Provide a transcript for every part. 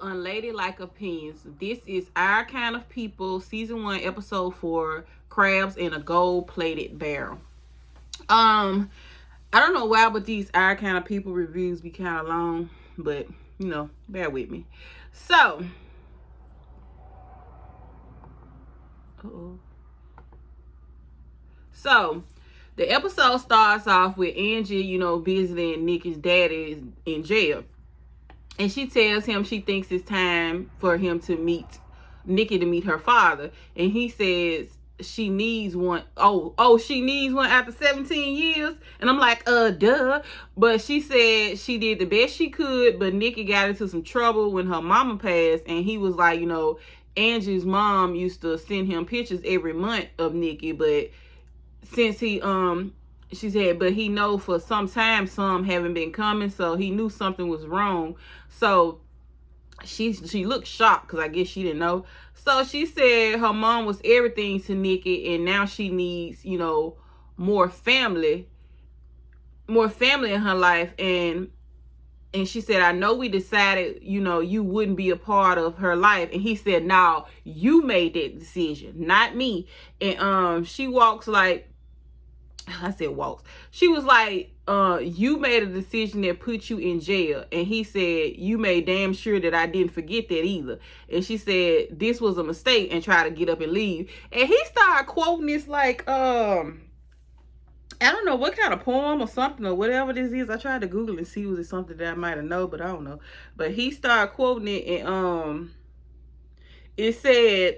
Unladylike Opinions. This is Our Kind of People, Season 1, Episode 4, Crabs in a Gold-Plated Barrel. I don't know why, but these Our Kind of People reviews be kind of long, but, bear with me. So, the episode starts off with Angie, visiting Nikki's daddy in jail. And she tells him she thinks it's time for him to meet Nikki to meet her father. And he says she needs one. She needs one after 17 years. And I'm like, duh. But she said she did the best she could, but Nikki got into some trouble when her mama passed. And he was like, Angie's mom used to send him pictures every month of Nikki, but since she said, but he know for some time some haven't been coming, so he knew something was wrong. So she looked shocked because I guess she didn't know. So she said her mom was everything to Nikki, and now she needs, more family in her life. And she said, I know we decided, you wouldn't be a part of her life. And he said, no, you made that decision, not me. And she walks like, I said walks. She was like, you made a decision that put you in jail. And he said, you made damn sure that I didn't forget that either. And she said, this was a mistake, and tried to get up and leave. And he started quoting this like, I don't know what kind of poem or something or whatever this is. I tried to Google and see was it something that I might have known, but I don't know. But he started quoting it, and it said,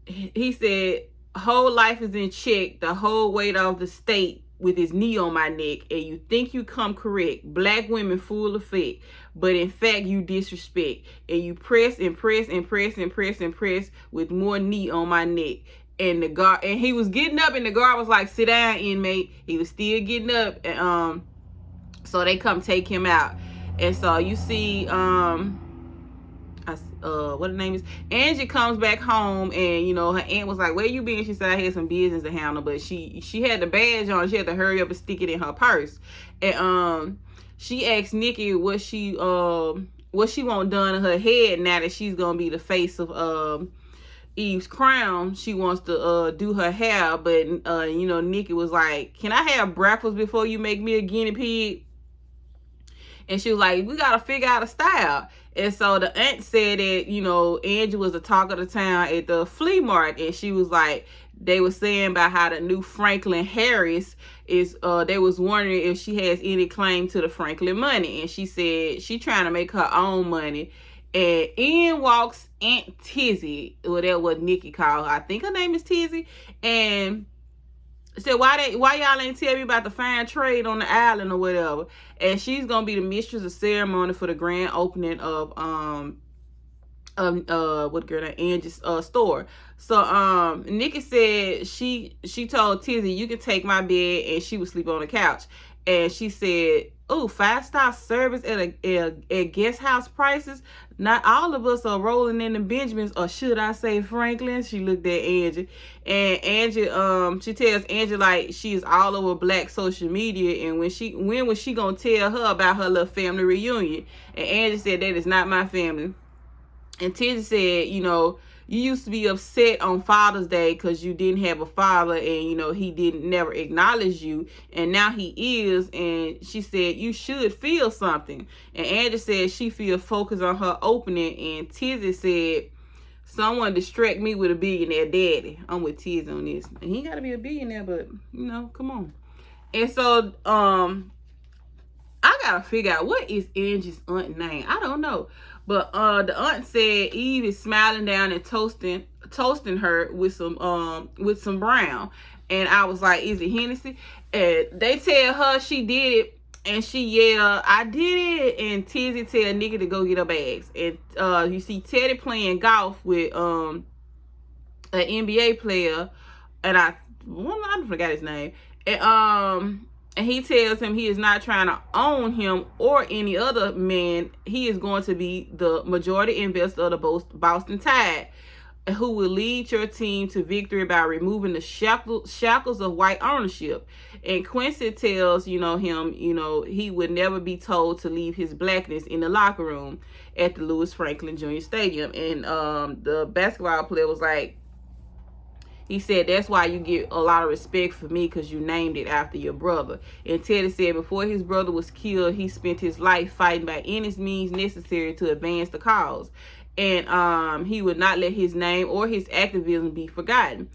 he said, whole life is in check, the whole weight of the state with his knee on my neck, and you think you come correct, black women full of fake, but in fact you disrespect, and you press and press and press and press and press with more knee on my neck. And the guard, and he was getting up, and the guard was like, sit down, inmate. He was still getting up, and so they come take him out. And so you see what her name is, Angie comes back home, and her aunt was like, where you been? She said, I had some business to handle, but she had the badge on. She had to hurry up and stick it in her purse. And she asked Nikki what she want done to her head now that she's gonna be the face of Eve's crown. She wants to do her hair, but Nikki was like, can I have breakfast before you make me a guinea pig? And she was like, we gotta figure out a style. And so the aunt said that, Angie was the talk of the town at the flea market. And she was like, they were saying about how the new Franklin Harris is, they was wondering if she has any claim to the Franklin money. And she said she trying to make her own money. And in walks Aunt Tizzy, or that's what Nikki called her. I think her name is Tizzy. And said, why y'all ain't tell me about the fine trade on the island or whatever? And she's gonna be the mistress of ceremony for the grand opening of Angie's store. So Nikki said she told Tizzy, you can take my bed, and she would sleep on the couch. And she said, oh, 5-star service at guest house prices. Not all of us are rolling in the Benjamins, or should I say Franklin. She looked at Angie, and Angie, she tells Angie like she is all over black social media, and when was she gonna tell her about her little family reunion? And Angie said, that is not my family. And Tizzy said, you used to be upset on Father's Day because you didn't have a father, and he didn't never acknowledge you, and now he is. And she said you should feel something. And Angie said she feel focused on her opening. And Tizzy said, someone distract me with a billionaire daddy. I'm with Tizzy on this. And he got to be a billionaire, but come on. And so I gotta figure out what is Angie's aunt name. I don't know. But the aunt said Eve is smiling down and toasting her with some brown. And I was like, is it Hennessy? And they tell her she did it, and she yelled, I did it. And Tizzy tell Nikki to go get her bags. And you see Teddy playing golf with an NBA player, and I forgot his name. And he tells him he is not trying to own him or any other man. He is going to be the majority investor of the Boston Tide. who will lead your team to victory by removing the shackles of white ownership. And Quincy tells, him, he would never be told to leave his blackness in the locker room at the Lewis Franklin Jr. Stadium. And the basketball player was like, he said, that's why you get a lot of respect for me, because you named it after your brother. And Teddy said before his brother was killed, he spent his life fighting by any means necessary to advance the cause. And he would not let his name or his activism be forgotten.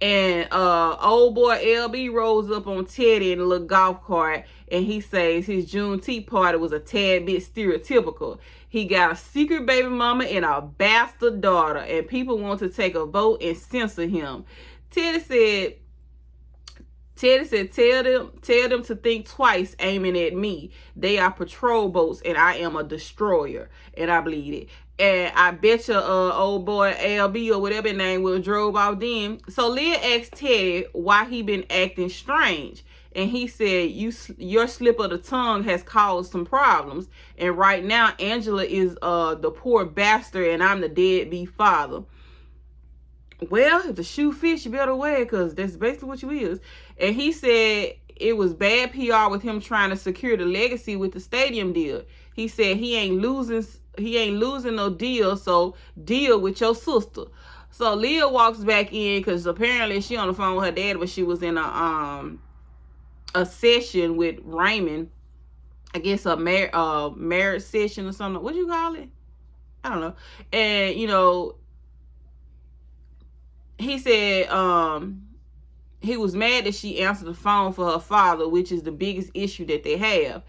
And old boy LB rolls up on Teddy in a little golf cart, and he says his Juneteenth party was a tad bit stereotypical. He got a secret baby mama and a bastard daughter, and people want to take a vote and censor him. Teddy said, tell them to think twice aiming at me. They are patrol boats, and I am a destroyer. And I believe it. And I bet you old boy LB or whatever his name was drove off then. So Leah asked Teddy why he been acting strange. And he said, your slip of the tongue has caused some problems. And right now, Angela is the poor bastard, and I'm the deadbeat father. Well, if the shoe fits, you better wear it, because that's basically what you is. And he said it was bad PR with him trying to secure the legacy with the stadium deal. He said he ain't losing no deal, so deal with your sister. So Leah walks back in, because apparently she on the phone with her dad, but she was in a session with Raymond. I guess a marriage session or something. What do you call it? I don't know. And he said he was mad that she answered the phone for her father, which is the biggest issue that they have.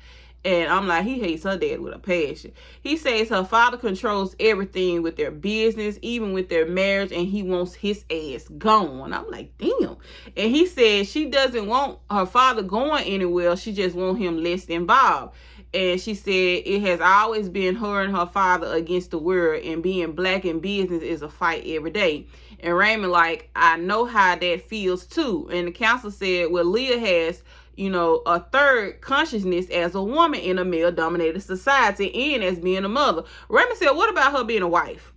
And I'm like, he hates her dad with a passion. He says her father controls everything with their business, even with their marriage, and he wants his ass gone. I'm like, damn. And he said she doesn't want her father going anywhere. She just wants him less involved. And she said it has always been her and her father against the world, and being black in business is a fight every day. And Raymond like, I know how that feels too. And the counsel said, well, Leah has a third consciousness as a woman in a male-dominated society and as being a mother. Raymond said, what about her being a wife?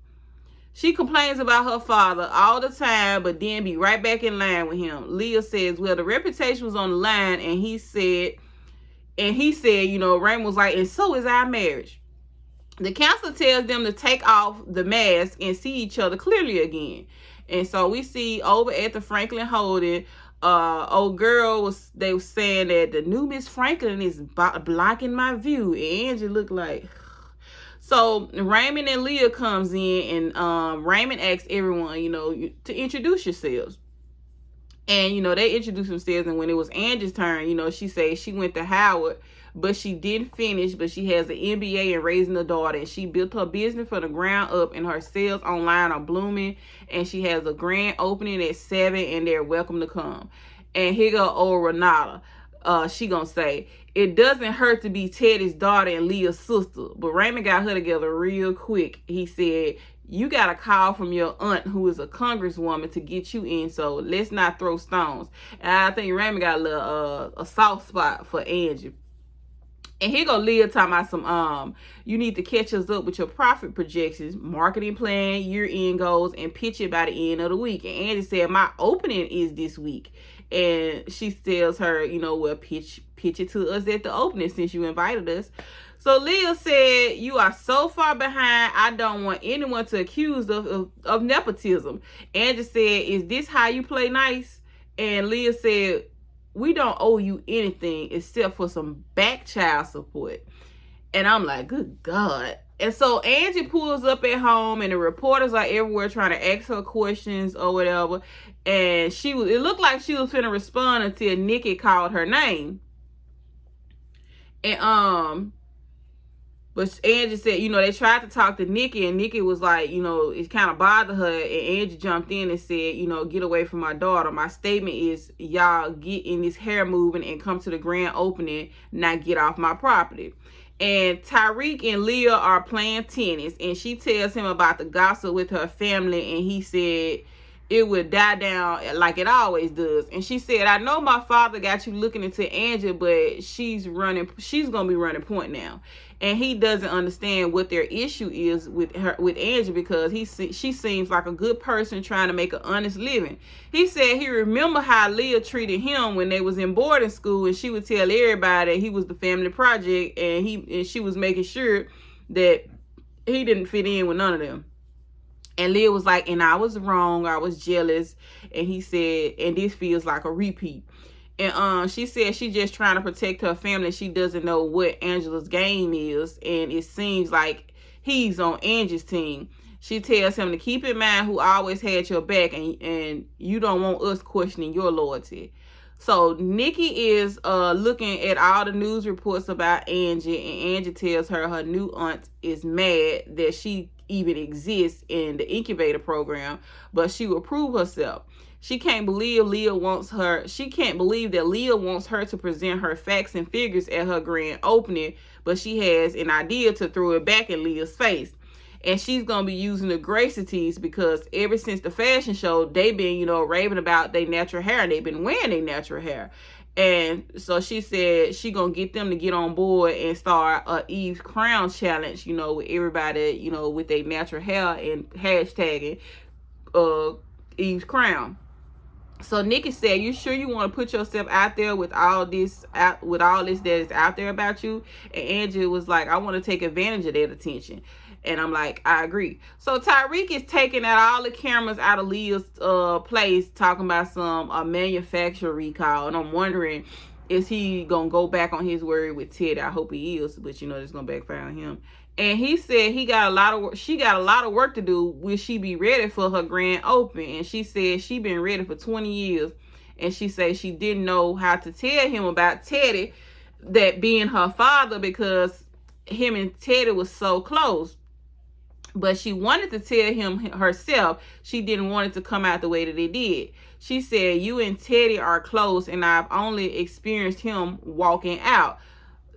She complains about her father all the time, but then be right back in line with him. Leah says, well, the reputation was on the line, and he said, Raymond was like, and so is our marriage. The counselor tells them to take off the mask and see each other clearly again. And so we see over at the Franklin Holding, old girl they were saying that the new Miss Franklin is blocking my view. And Angie looked like. So Raymond and Leah comes in, and Raymond asks everyone, to introduce yourselves. And, they introduced themselves. And when it was Angie's turn, she said she went to Howard, but she didn't finish. But she has an MBA in raising a daughter. And she built her business from the ground up. And her sales online are blooming. And she has a grand opening at 7. And they're welcome to come. And here go old Renata. She gonna say, it doesn't hurt to be Teddy's daughter and Leah's sister. But Raymond got her together real quick. He said, you got a call from your aunt, who is a congresswoman, to get you in, so let's not throw stones. And I think Raymond got a little a soft spot for Angie. And here go Leah talking about some, you need to catch us up with your profit projections, marketing plan, year-end goals, and pitch it by the end of the week. And Angie said, my opening is this week. And she tells her, well, pitch it to us at the opening since you invited us. So Leah said, you are so far behind, I don't want anyone to accuse of nepotism. Angie said, is this how you play nice? And Leah said, we don't owe you anything except for some back child support. And I'm like, good God. And so Angie pulls up at home, and the reporters are everywhere trying to ask her questions or whatever. And it looked like she was finna respond until Nikki called her name. And but Angie said, they tried to talk to Nikki, and Nikki was like, it kind of bothered her. And Angie jumped in and said, get away from my daughter. My statement is, y'all get in this hair moving and come to the grand opening, not get off my property. And Tyreek and Leah are playing tennis, and she tells him about the gossip with her family, and he said, it would die down like it always does. And she said, I know my father got you looking into Angie, but she's gonna be running point now. And he doesn't understand what their issue is with Angie, because she seems like a good person trying to make an honest living. He said he remember how Leah treated him when they was in boarding school, and she would tell everybody that he was the family project, and she was making sure that he didn't fit in with none of them. And Leah was like, and I was wrong, I was jealous. And he said, and this feels like a repeat. And she said she just trying to protect her family. She doesn't know what Angela's game is, and it seems like he's on Angie's team. She tells him to keep in mind who always had your back, and you don't want us questioning your loyalty. So Nikki is looking at all the news reports about Angie, and Angie tells her new aunt is mad that she even exists in the incubator program, but she will prove herself. She can't believe that Leah wants her to present her facts and figures at her grand opening, but she has an idea to throw it back in Leah's face. And she's going to be using the Gracities, because ever since the fashion show, they've been, raving about their natural hair, and they've been wearing their natural hair. And so she said she going to get them to get on board and start a Eve's Crown challenge, with everybody, with their natural hair, and hashtagging Eve's Crown. So Nikki said, you sure you want to put yourself out there with all this that is out there about you? And Angie was like, I want to take advantage of that attention. And I'm like, I agree. So Tyreek is taking out all the cameras out of Leah's place, talking about a manufacturer recall. And I'm wondering, is he going to go back on his word with Teddy? I hope he is, but it's going to backfire on him. And he said she got a lot of work to do. Will she be ready for her grand open? And she said she been ready for 20 years. And she said she didn't know how to tell him about Teddy, that being her father, because him and Teddy was so close. But she wanted to tell him herself. She didn't want it to come out the way that it did. She said, you and Teddy are close, and I've only experienced him walking out.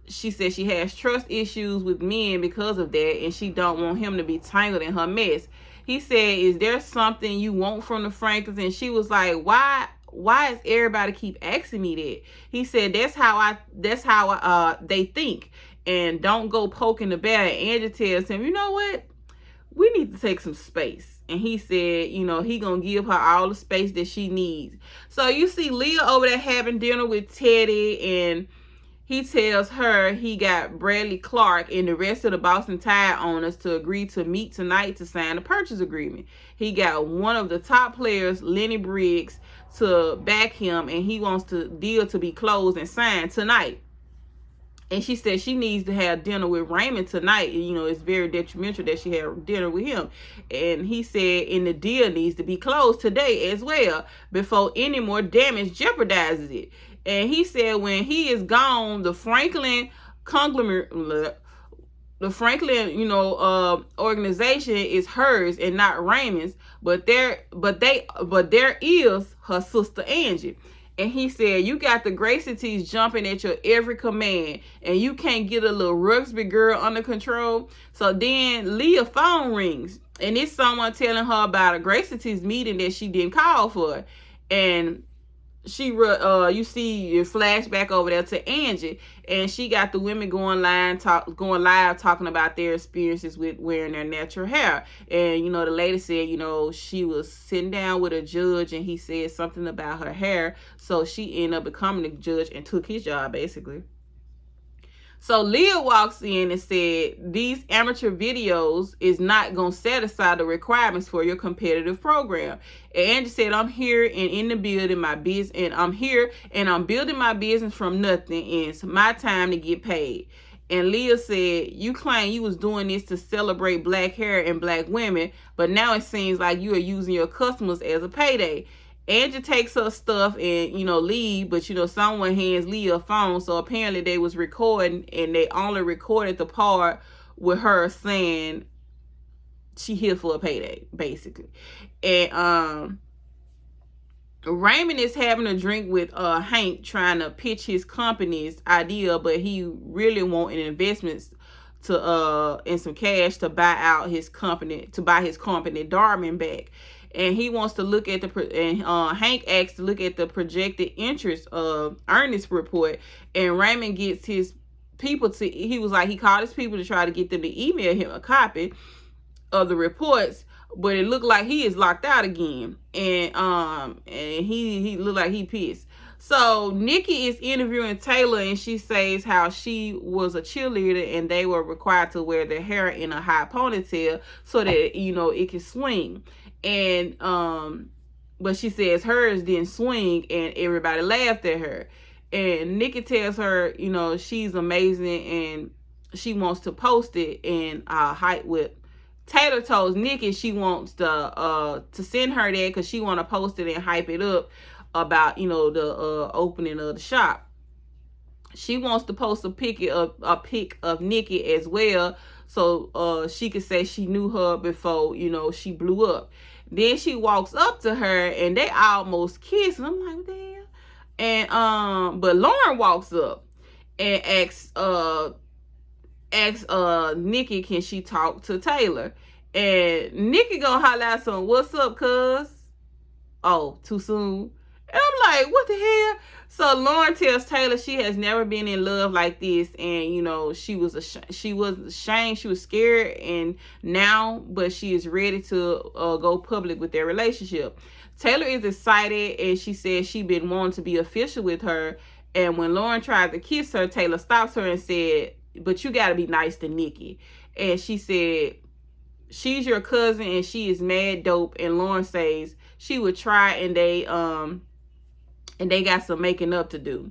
She said she has trust issues with men because of that, and she don't want him to be tangled in her mess. He said, is there something you want from the Franklins? And she was like, why does everybody keep asking me that? He said, that's how they think, and don't go poking the bear. And Angie tells him, you know what? We need to take some space. And he said, he gonna give her all the space that she needs. So you see Leah over there having dinner with Teddy, and he tells her he got Bradley Clark and the rest of the Boston Tide owners to agree to meet tonight to sign a purchase agreement. He got one of the top players, Lenny Briggs, to back him, and he wants the deal to be closed and signed tonight. And she said she needs to have dinner with Raymond tonight. It's very detrimental that she had dinner with him. And he said, and the deal needs to be closed today as well, before any more damage jeopardizes it. And he said when he is gone, the Franklin conglomerate, organization is hers and not Raymond's. But there is her sister Angie. And he said, you got the Gracities jumping at your every command, and you can't get a little Ruxby girl under control. So then Leah's phone rings, and it's someone telling her about a Gracities meeting that she didn't call for. And you see your flashback over there to Angie, and she got the women going live talking about their experiences with wearing their natural hair. And the lady said she was sitting down with a judge, and he said something about her hair, so she ended up becoming the judge and took his job basically. So Leah walks in and said, these amateur videos is not going to satisfy the requirements for your competitive program. And Angie said, I'm here and in the building my business, and I'm here and I'm building my business from nothing, and it's my time to get paid. And Leah said, you claim you was doing this to celebrate black hair and black women, but now it seems like you are using your customers as a payday. Angie takes her stuff and, leave, but, someone hands Leah a phone. So apparently they was recording, and they only recorded the part with her saying she here for a payday, basically. And Raymond is having a drink with Hank, trying to pitch his company's idea, but he really want an investment and some cash to buy out his company, Darman back. and he wants to look at Hank asks to look at the projected interest earnings report, and Raymond gets his people to, he was like, he called his people to try to get them to email him a copy of the reports, but it looked like he is locked out again, and he looked like he pissed. So Nikki is interviewing Taylor, and she says how she was a cheerleader and they were required to wear their hair in a high ponytail so that, you know, it can swing. And but she says hers didn't swing, and everybody laughed at her. And Nikki tells her, you know, she's amazing and she wants to post it in height with. Taylor told Nikki she wants to send her that because she want to post it and hype it up about, you know, the opening of the shop. She wants to post a pic of Nikki as well, so she could say she knew her before, you know, she blew up. Then she walks up to her and they almost kiss, and I'm like, what the hell? And but Lauren walks up and asks Nikki, can she talk to Taylor? And Nikki gonna holler out some, what's up, cuz? Oh, too soon. And I'm like, what the hell? So Lauren tells Taylor she has never been in love like this, and you know, she was ashamed, she was scared, and now, but she is ready to go public with their relationship. Taylor is excited, and she says she been wanting to be official with her. And when Lauren tried to kiss her, Taylor stops her and said, but you got to be nice to Nikki. And she said, she's your cousin and she is mad dope. And Lauren says she would try, and they got some making up to do.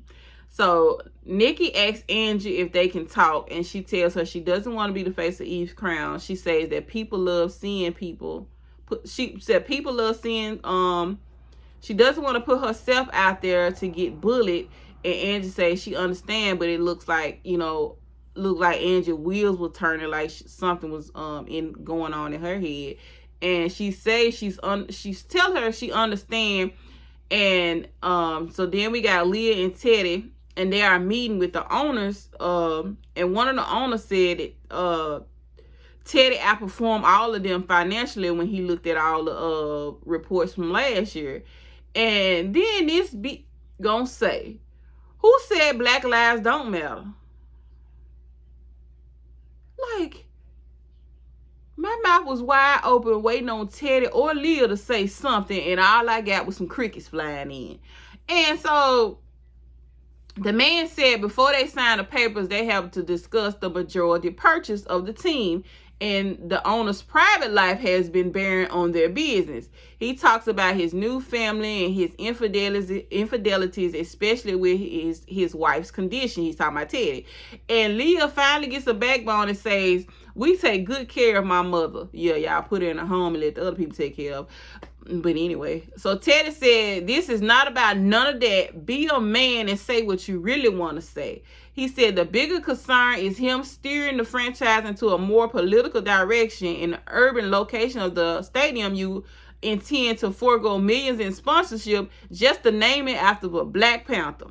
So Nikki asks Angie if they can talk, and she tells her she doesn't want to be the face of Eve's crown. She says that people love seeing people. She said people love seeing, she doesn't want to put herself out there to get bullied. And Angie says she understands, but it looks like, you know, Angie's wheels were turning, like something was going on in her head. And she says she's tell her she understand. And so then we got Leah and Teddy, and they are meeting with the owners. And one of the owners said that Teddy outperformed all of them financially when he looked at all the reports from last year. And then this be gonna say, who said Black lives don't matter? Like, my mouth was wide open waiting on Teddy or Leah to say something, and all I got was some crickets flying in. And so the man said before they sign the papers, they have to discuss the majority purchase of the team, and the owner's private life has been bearing on their business. He talks about his new family and his infidelities, especially with his wife's condition. He's talking about Teddy. And Leah finally gets a backbone and says, we take good care of my mother. Yeah, y'all put her in a home and let the other people take care of. But anyway, so Teddy said, this is not about none of that. Be a man and say what you really want to say. He said the bigger concern is him steering the franchise into a more political direction. In the urban location of the stadium, you intend to forego millions in sponsorship just to name it after a Black Panther.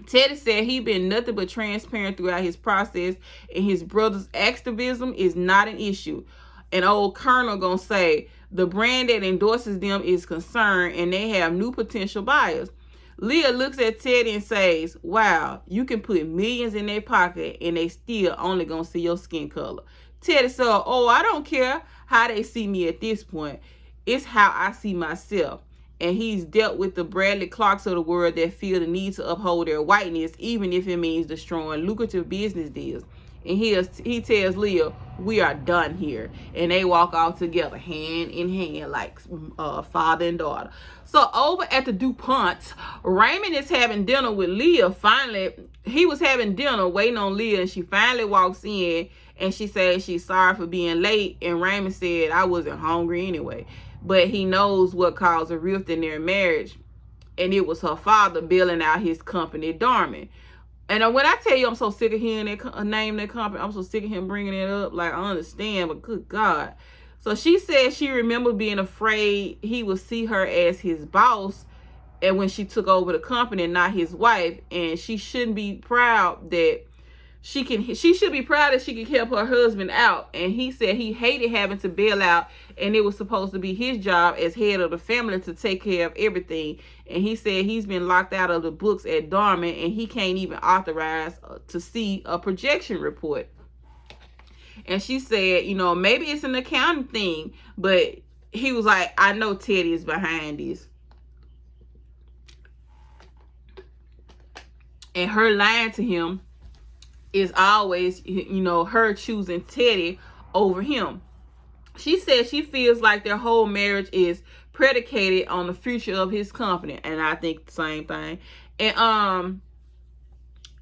Teddy said he been nothing but transparent throughout his process, and his brother's activism is not an issue. An old colonel gonna say the brand that endorses them is concerned, and they have new potential buyers. Leah looks at Teddy and says, wow, you can put millions in their pocket and they still only gonna see your skin color. Teddy said, oh, I don't care how they see me at this point. It's how I see myself. And he's dealt with the Bradley Clarks of the world that feel the need to uphold their whiteness, even if it means destroying lucrative business deals. And he tells Leah, we are done here. And they walk off together, hand in hand, like father and daughter. So over at the DuPont, Raymond is having dinner with Leah. Finally, he was having dinner waiting on Leah, and she finally walks in, and she says she's sorry for being late. And Raymond said, I wasn't hungry anyway. But he knows what caused a rift in their marriage. And it was her father bailing out his company, Darman. And when I tell you I'm so sick of hearing that name that company, I'm so sick of him bringing it up. Like, I understand, but good God. So she said she remembered being afraid he would see her as his boss, and when she took over the company, not his wife. And she shouldn't be proud that she should be proud that she could help her husband out. And he said he hated having to bail out, and it was supposed to be his job as head of the family to take care of everything. And he said he's been locked out of the books at Darman, and he can't even authorize to see a projection report. And she said, maybe it's an accounting thing, but he was like, I know Teddy is behind this. And her lying to him is always, her choosing Teddy over him. She said she feels like their whole marriage is predicated on the future of his company, and I think the same thing.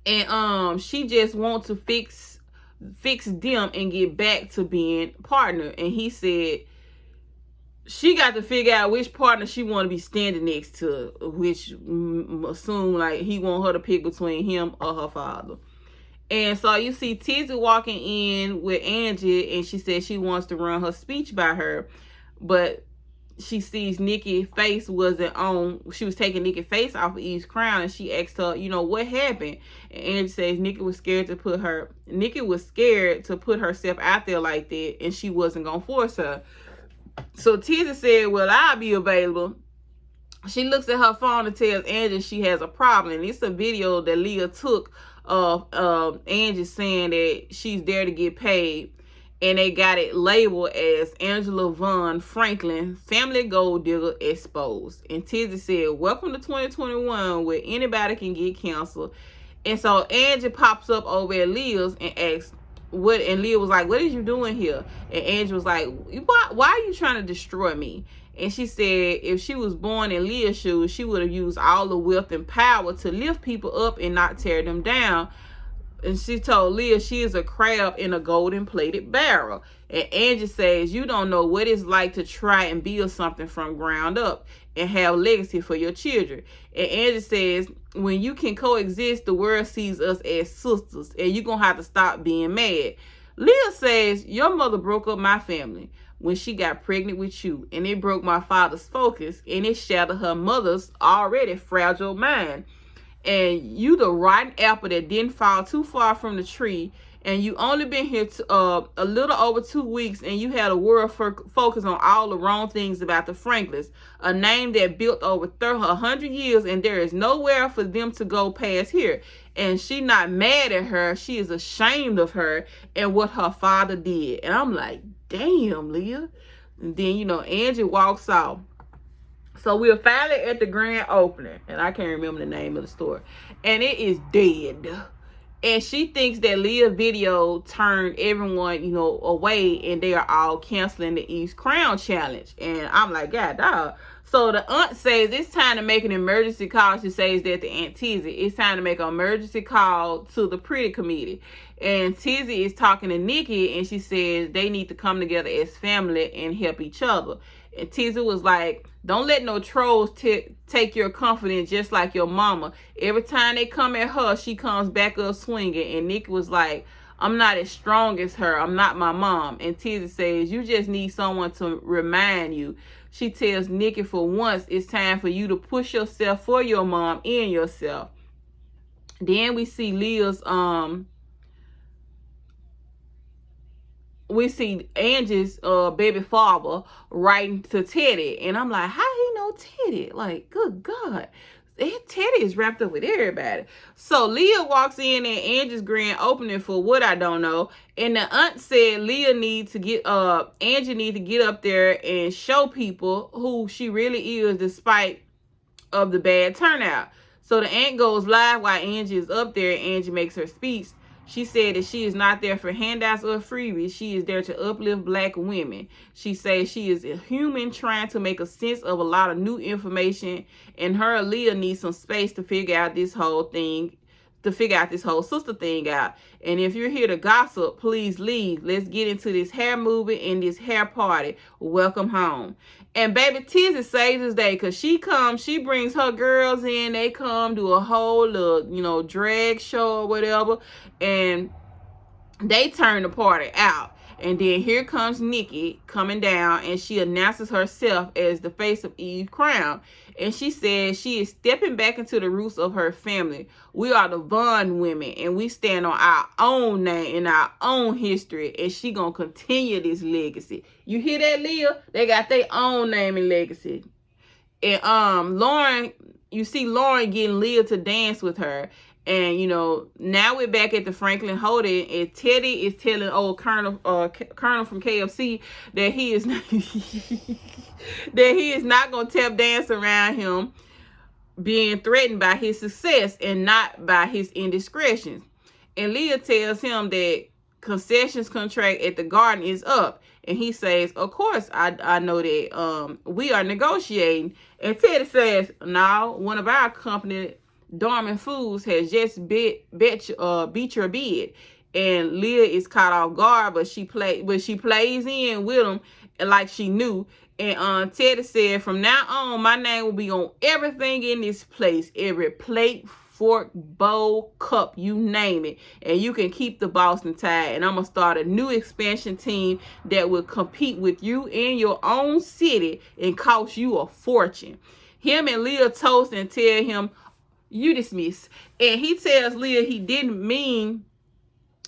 And she just wants to fix them and get back to being partner. And he said she got to figure out which partner she want to be standing next to, which assume like he want her to pick between him or her father. And so you see Tizzy walking in with Angie, and she said she wants to run her speech by her, but she sees Nikki's face wasn't on. She was taking Nikki's face off of Eve's crown, and she asked her, what happened? And Angie says Nikki was scared to put herself out there like that, and she wasn't gonna force her. So Tizzy said, well, I'll be available. She looks at her phone and tells Angie she has a problem. And it's a video that Leah took of Angie saying that she's there to get paid. And they got it labeled as Angela Von Franklin, family gold digger exposed. And Tizzy said, welcome to 2021 where anybody can get canceled. And so Angie pops up over at Leah's and asks, what? And Leah was like, what is you doing here? And Angie was like, why are you trying to destroy me? And she said if she was born in Leah's shoes, she would have used all the wealth and power to lift people up and not tear them down. And she told Leah she is a crab in a golden plated barrel. And Angie says you don't know what it's like to try and build something from ground up and have legacy for your children. And Angie says when you can coexist, the world sees us as sisters, and you're going to have to stop being mad. Leah says your mother broke up my family when she got pregnant with you, and it broke my father's focus, and it shattered her mother's already fragile mind. And you the rotten apple that didn't fall too far from the tree, and you only been here a little over 2 weeks, and you had a world focus on all the wrong things about the Franklins, a name that built over 100 years, and there is nowhere for them to go past here. And she not mad at her, she is ashamed of her and what her father did. And I'm like, damn, Leah. And then, Angie walks off. So we're finally at the grand opening, and I can't remember the name of the store, and it is dead. And she thinks that Leah's video turned everyone, away, and they are all canceling the Eve's Crown challenge. And I'm like, God, dog. So the aunt says it's time to make an emergency call. She says that to Aunt Tizzy. It's time to make an emergency call to the pretty committee. And Tizzy is talking to Nikki, and she says they need to come together as family and help each other. And Tizzy was like, don't let no trolls take your confidence just like your mama. Every time they come at her, she comes back up swinging. And Nikki was like, I'm not as strong as her. I'm not my mom. And Tizzy says, you just need someone to remind you. She tells Nikki for once it's time for you to push yourself for your mom and yourself. Then we see Leah's, we see Angie's baby father writing to Teddy. And I'm like, how he know Teddy? Like, good God. Teddy is wrapped up with everybody. So Leah walks in at Angie's grand opening for what I don't know. And the aunt said Leah needs to get Angie needs to get up there and show people who she really is despite of the bad turnout. So the aunt goes live while Angie is up there, and Angie makes her speech. She said that she is not there for handouts or freebies. She is there to uplift black women. She says she is a human trying to make a sense of a lot of new information, and her and Leah need some space to figure out this whole thing, to figure out this whole sister thing out. And if you're here to gossip, please leave. Let's get into this hair movement and this hair party. Welcome home. And baby Tizzy saves his day, because she brings her girls in. They come do a whole little, drag show or whatever. And they turn the party out. And then here comes Nikki coming down, and she announces herself as the face of Eve Crown. And she says she is stepping back into the roots of her family. We are the Vaughn women, and we stand on our own name and our own history. And she gonna continue this legacy. You hear that, Leah? They got their own name and legacy. And Lauren, you see Lauren getting Leah to dance with her. And, you know, now we're back at the Franklin Holding, and Teddy is telling old Colonel from KFC that he is not, that he is not going to tap dance around him being threatened by his success and not by his indiscretions. And Leah tells him that concessions contract at the garden is up. And he says, of course, I know that we are negotiating. And Teddy says, no, one of our company, Dorman Foods, has just beat your bid. And Leah is caught off guard, but she plays in with him like she knew. And Teddy said, from now on, my name will be on everything in this place. Every plate, fork, bowl, cup, you name it. And you can keep the Boston Tide. And I'm going to start a new expansion team that will compete with you in your own city and cost you a fortune. Him and Leah toast and tell him, you dismiss. And he tells Leah he didn't mean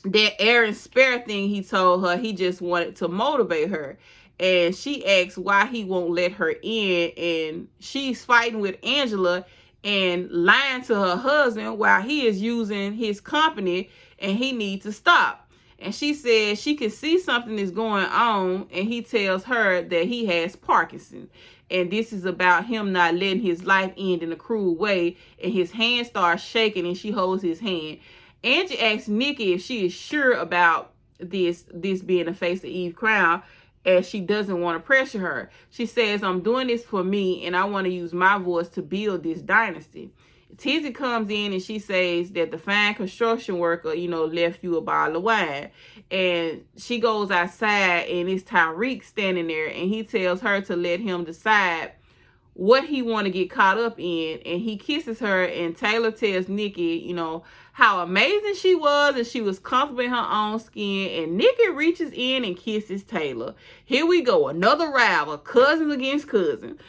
that Aaron Spare thing he told her. He just wanted to motivate her. And she asks why he won't let her in. And she's fighting with Angela and lying to her husband while he is using his company, and he needs to stop. And she says she can see something is going on, and he tells her that he has Parkinson's. And this is about him not letting his life end in a cruel way. And his hand starts shaking, and she holds his hand. Angie asks Nikki if she is sure about this being the face of Eve Crown, as she doesn't want to pressure her. She says, I'm doing this for me, and I want to use my voice to build this dynasty. Tizzy comes in, and she says that the fine construction worker, left you a bottle of wine. And she goes outside, and it's Tyreek standing there, and he tells her to let him decide what he want to get caught up in. And he kisses her, and Taylor tells Nikki, how amazing she was, and she was comfortable in her own skin. And Nikki reaches in and kisses Taylor. Here we go, another rival, cousins against cousins.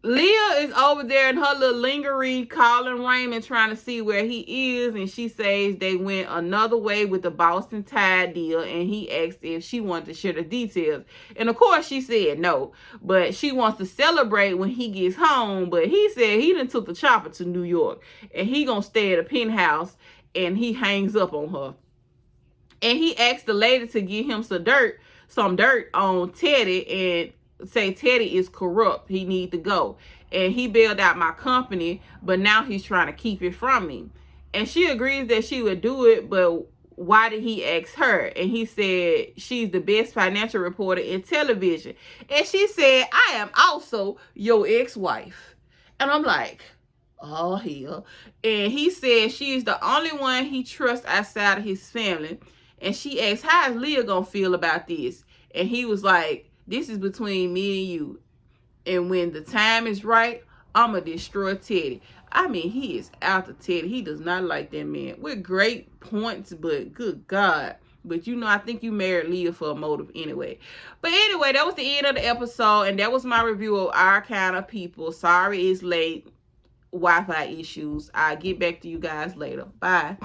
Leah is over there in her little lingerie calling Raymond, trying to see where he is, and she says they went another way with the Boston Tide deal, and he asked if she wanted to share the details. And of course she said no, but she wants to celebrate when he gets home. But he said he done took the chopper to New York, and he gonna stay at a penthouse, and he hangs up on her. And he asked the lady to give him some dirt on Teddy, and say Teddy is corrupt. He need to go. And he bailed out my company, but now he's trying to keep it from me. And she agrees that she would do it, but why did he ask her? And he said she's the best financial reporter in television. And she said, I am also your ex-wife. And I'm like, oh hell. And he said she's the only one he trusts outside of his family. And she asked, how is Leah gonna feel about this? And he was like, this is between me and you. And when the time is right, I'm going to destroy Teddy. I mean, he is out to Teddy. He does not like that man. With great points, but good God. But I think you married Leah for a motive anyway. But anyway, that was the end of the episode. And that was my review of Our Kind of People. Sorry it's late. Wi-Fi issues. I'll get back to you guys later. Bye.